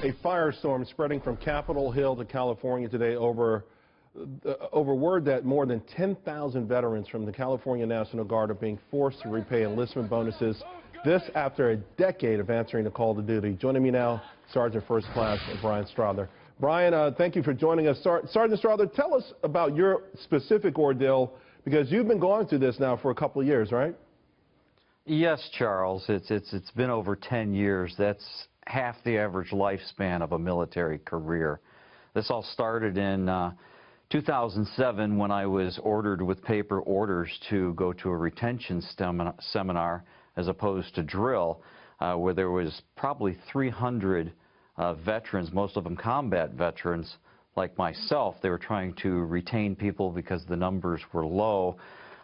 A firestorm spreading from Capitol Hill to California today over word that more than 10,000 veterans from the California National Guard are being forced to repay enlistment bonuses. This after a decade of answering the call to duty. Joining me now, Sergeant First Class Bryan Strother. Bryan, thank you for joining us. Sergeant Strother, tell us about your specific ordeal, because you've been going through this now for a couple of years, right? Yes, Charles. It's been over 10 years. That's half the average lifespan of a military career. This all started in 2007 when I was ordered with paper orders to go to a retention seminar as opposed to drill, where there was probably 300 veterans, most of them combat veterans like myself. They were trying to retain people because the numbers were low.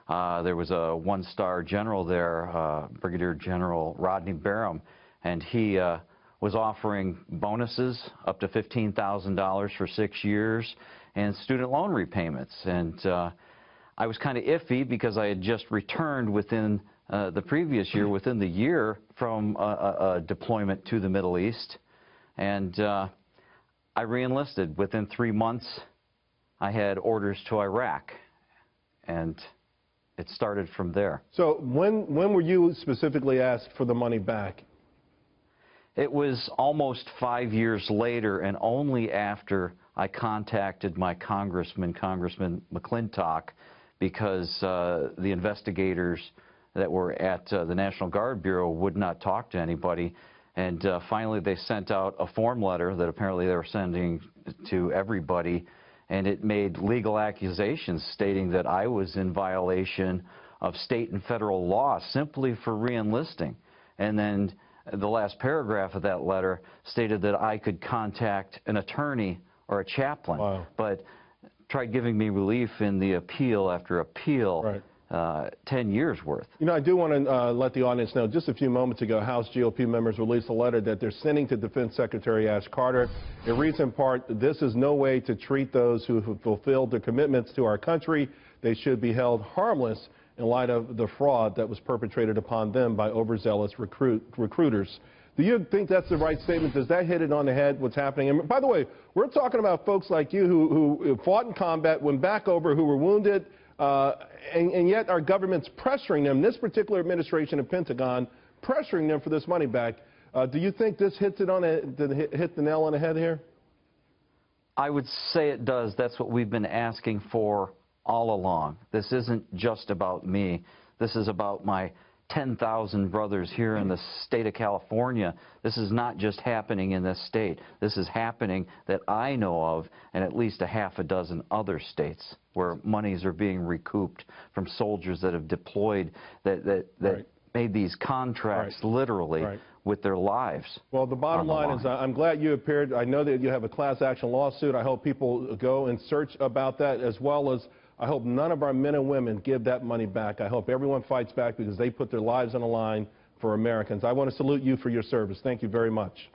There was a one-star general there, Brigadier General Rodney Barham, and he was offering bonuses up to $15,000 for 6 years and student loan repayments. And I was kind of iffy because I had just returned within the previous year, within the year from a deployment to the Middle East. And I re-enlisted. Within 3 months, I had orders to Iraq. And it started from there. So when were you specifically asked for the money back? It was almost 5 years later, and only after I contacted my Congressman McClintock, because the investigators that were at the National Guard Bureau would not talk to anybody. And finally they sent out a form letter that apparently they were sending to everybody, and it made legal accusations stating that I was in violation of state and federal law simply for re-enlisting. And then the last paragraph of that letter stated that I could contact an attorney or a chaplain. Wow. But tried giving me relief in the appeal after appeal. Right. 10 years worth. You know, I do want to let the audience know, just a few moments ago, House GOP members released a letter that they're sending to Defense Secretary Ash Carter. It reads in part, "This is no way to treat those who have fulfilled their commitments to our country. They should be held harmless in light of the fraud that was perpetrated upon them by overzealous recruiters." Do you think that's the right statement? Does that hit it on the head, what's happening? And by the way, we're talking about folks like you who fought in combat, went back over, who were wounded, and yet our government's pressuring them, this particular administration and Pentagon, pressuring them for this money back. Do you think this hit the nail on the head here? I would say it does. That's what we've been asking for all along. This isn't just about me. This is about my 10,000 brothers here in the state of California. This is not just happening in this state. This is happening that I know of in at least a half a dozen other states where monies are being recouped from soldiers that have deployed, that right. made these contracts right. literally right. with their lives. Well, the bottom line is I'm glad you appeared. I know that you have a class action lawsuit. I hope people go and search about that, as well as I hope none of our men and women give that money back. I hope everyone fights back because they put their lives on the line for Americans. I want to salute you for your service. Thank you very much.